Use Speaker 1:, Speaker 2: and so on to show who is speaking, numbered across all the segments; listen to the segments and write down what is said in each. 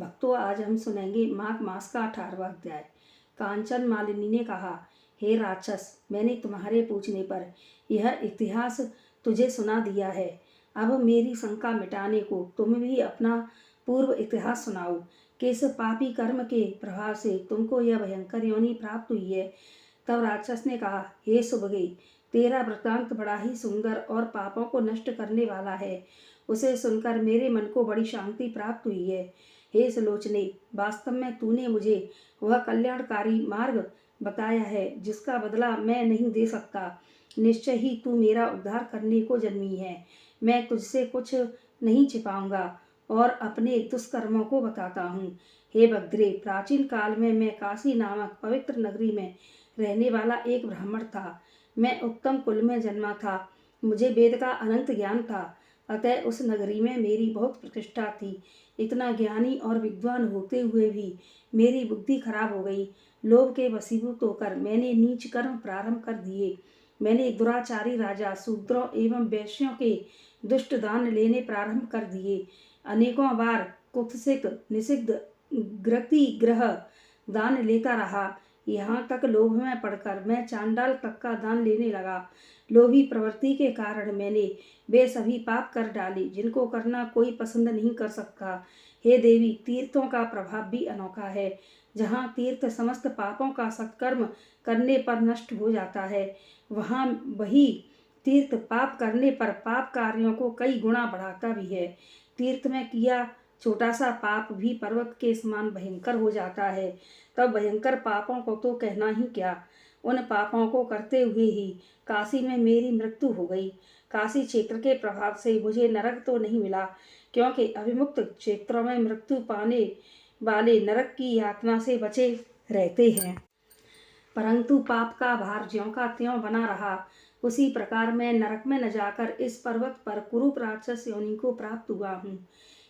Speaker 1: भक्तों, आज हम सुनेंगे माघ मास का 18वां अध्याय। कांचन मालिनी ने कहा, हे राक्षस, मैंने तुम्हारे पूछने पर यह इतिहास तुझे सुना दिया है। अब मेरी शंका मिटाने को तुम भी अपना पूर्व इतिहास सुनाओ। किस पापी कर्म के प्रभाव से तुमको यह भयंकर योनि प्राप्त हुई है। तब राक्षस ने कहा, हे सुभगे, तेरा वृत्तांत बड़ा ही सुंदर और पापों को नष्ट करने वाला है। उसे सुनकर मेरे मन को बड़ी शांति प्राप्त हुई है। हे सुलोचने, वास्तव में तूने मुझे वह कल्याणकारी मार्ग बताया है जिसका बदला मैं नहीं दे सकता। निश्चय ही तू मेरा उद्धार करने को जन्मी है। मैं तुझसे कुछ नहीं छिपाऊंगा और अपने दुष्कर्मों को बताता हूँ। हे भद्रे, प्राचीन काल में मैं काशी नामक पवित्र नगरी में रहने वाला एक ब्राह्मण था। मैं उत्तम कुल में जन्मा था। मुझे वेद का अनंत ज्ञान था, अतः उस नगरी में मेरी बहुत प्रतिष्ठा थी। इतना ज्ञानी और विद्वान होते हुए भी मेरी बुद्धि खराब हो गई। लोभ के वशीभूत होकर मैंने नीच कर्म प्रारंभ कर दिए। मैंने दुराचारी राजा, शूद्रों एवं वैश्यों के दुष्ट दान लेने प्रारंभ कर दिए। अनेकों बार कुत्सित निषिद्ध गृति ग्रह दान लेता रहा। यहाँ तक लोभ में पड़कर मैं चांडाल तक का दान लेने लगा। लोभी प्रवृत्ति के कारण मैंने वे सभी पाप कर डाले जिनको करना कोई पसंद नहीं कर सकता। हे देवी, तीर्थों का प्रभाव भी अनोखा है। जहाँ तीर्थ समस्त पापों का सत्कर्म करने पर नष्ट हो जाता है, वहाँ वही तीर्थ पाप करने पर पाप कार्यों को कई गुना बढ़ाता भी है। तीर्थ में किया छोटा सा पाप भी पर्वत के समान भयंकर हो जाता है। तब भयंकर पापों को तो कहना ही क्या, उन पापों को करते हुए ही काशी में मेरी मृत्यु हो गई। काशी क्षेत्र के प्रभाव से मुझे नरक तो नहीं मिला, क्योंकि अभिमुक्त क्षेत्रों में मृत्यु पाने वाले नरक की यातना से बचे रहते हैं। परंतु पाप का भार ज्यों का त्यों बना रहा। उसी प्रकार मैं नरक में न जाकर इस पर्वत पर कुरूप राक्षस योनि को प्राप्त हुआ हूँ।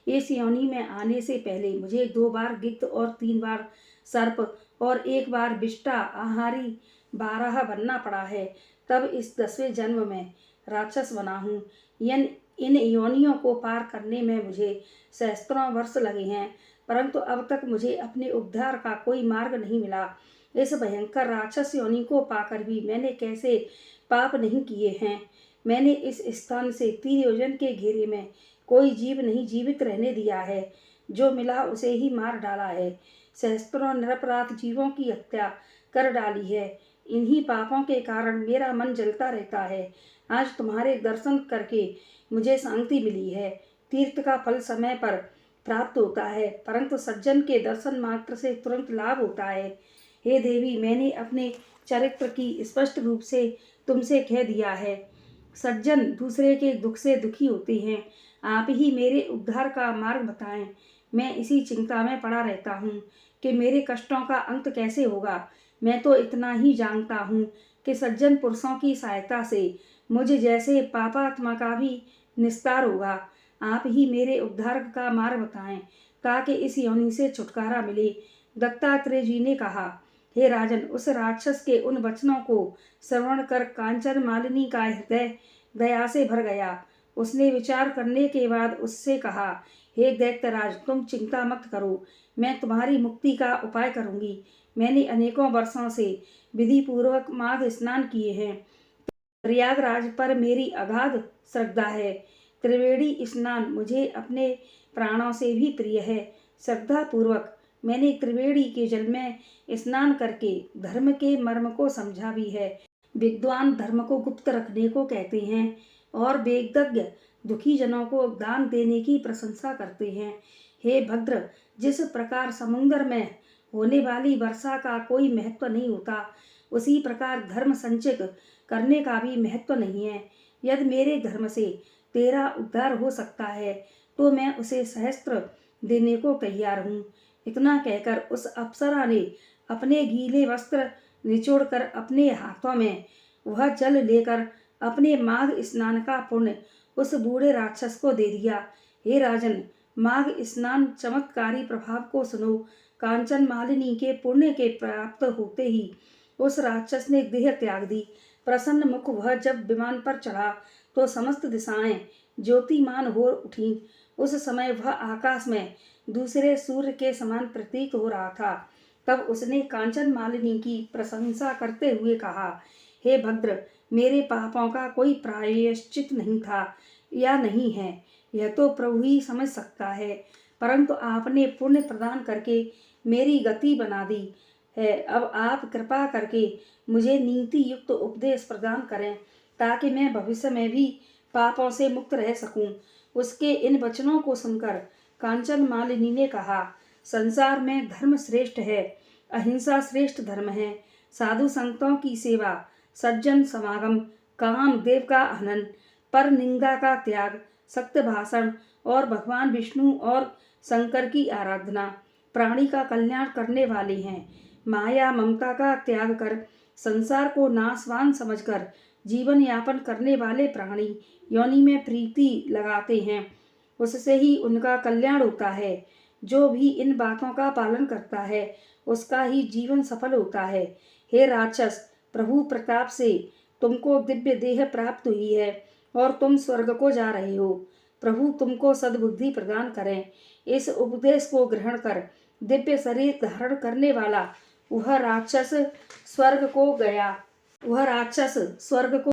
Speaker 1: इस योनि में आने से पहले मुझे 2 बार गिद्ध और 3 बार सर्प और 1 बार विष्टा आहारी बारह बनना पड़ा है। तब इस 10वें जन्म में राक्षस बना हूँ। इन योनियों को पार करने में मुझे सहस्त्रों वर्ष लगे हैं, परंतु अब तक मुझे अपने उद्धार का कोई मार्ग नहीं मिला। इस भयंकर राक्षस योनि को पाकर भी मैंने कैसे पाप नहीं किए हैं। मैंने इस स्थान से 3 योजन के घेरे में कोई जीव नहीं जीवित रहने दिया है। जो मिला उसे ही मार डाला है। सहस्त्रों निरपराध जीवों की हत्या कर डाली है। इन्हीं पापों के कारण मेरा मन जलता रहता है। आज तुम्हारे दर्शन करके मुझे शांति मिली है। तीर्थ का फल समय पर प्राप्त होता है, परंतु सज्जन के दर्शन मात्र से तुरंत लाभ होता है। हे देवी, मैंने अपने चरित्र की स्पष्ट रूप से तुमसे कह दिया है। सज्जन दूसरे के दुख से दुखी होते हैं। आप ही मेरे उद्धार का मार्ग बताएं। मैं इसी चिंता में पड़ा रहता हूँ कि मेरे कष्टों का अंत कैसे होगा। मैं तो इतना ही जानता हूँ कि सज्जन पुरुषों की सहायता से मुझ जैसे पापात्मा का भी निस्तार होगा। आप ही मेरे उद्धार का मार्ग बताएं ताकि इस योनि से छुटकारा मिले। दत्तात्रेय जी ने कहा, हे राजन, उस राक्षस के उन वचनों को श्रवण कर कांचन मालिनी का हृदय दया से भर गया। उसने विचार करने के बाद उससे कहा, हे दैत्यराज, तुम चिंता मत करो, मैं तुम्हारी मुक्ति का उपाय करूंगी। मैंने अनेकों वर्षों से विधि पूर्वक माघ स्नान किए हैं। प्रयागराज पर मेरी अगाध श्रद्धा है। त्रिवेणी स्नान मुझे अपने प्राणों से भी प्रिय है। श्रद्धा पूर्वक मैंने त्रिवेणी के जल में स्नान करके धर्म के मर्म को समझा भी है। विद्वान धर्म को गुप्त रखने को कहते हैं और वेदज्ञ दुखी जनों को दान देने की प्रशंसा करते हैं। हे भद्र, जिस प्रकार समुद्र में होने वाली वर्षा का कोई महत्व नहीं होता, उसी प्रकार धर्म संचित करने का भी महत्व नहीं है। यदि मेरे धर्म से तेरा उद्धार हो सकता है तो मैं उसे सहस्त्र देने को तैयार हूँ। इतना कहकर उस अप्सरा ने अपने गीले वस्त्र निचोड़कर अपने हाथों में वह जल लेकर अपने माघ स्नान का पुण्य उस बूढ़े राक्षस को दे दिया। हे राजन, माघ स्नान चमत्कारी प्रभाव को सुनो। कांचन मालिनी के पुण्य के प्राप्त होते ही उस राक्षस ने देह त्याग दी। प्रसन्न मुख वह जब विमान पर चढ़ा तो समस्त दिशाएं ज्योतिमान हो उठी। उस समय वह आकाश में दूसरे सूर्य के समान प्रतीत हो रहा था। तब उसने कांचन मालिनी की प्रशंसा करते हुए कहा, हे भद्र, मेरे पापों का कोई प्रायश्चित नहीं था या नहीं है, यह तो प्रभु ही समझ सकता है, परंतु आपने पुण्य प्रदान करके मेरी गति बना दी है। अब आप कृपा करके मुझे नीति युक्त उपदेश प्रदान करें, ताकि मैं भविष्य में भी पापों से मुक्त रह सकूं। उसके इन वचनों को सुनकर कांचन मालिनी ने कहा, संसार में धर्म श्रेष्ठ है, अहिंसा श्रेष्ठ धर्म है। साधु संतों की सेवा, सज्जन समागम, काम देव का हनन, पर निंदा का त्याग, सत्य भाषण और भगवान विष्णु और शंकर की आराधना प्राणी का कल्याण करने वाली हैं। माया ममता का त्याग कर संसार को नाशवान समझकर जीवन यापन करने वाले प्राणी योनि में प्रीति लगाते हैं, उससे ही उनका कल्याण होता है। जो भी इन बातों का पालन करता है उसका ही जीवन सफल होता है। हे राक्षस, प्रभु प्रताप से तुमको दिव्य देह प्राप्त हुई है और तुम स्वर्ग को जा रहे हो। प्रभु तुमको सद्बुद्धि प्रदान करें। इस उपदेश को ग्रहण कर दिव्य शरीर धारण करने वाला वह राक्षस स्वर्ग को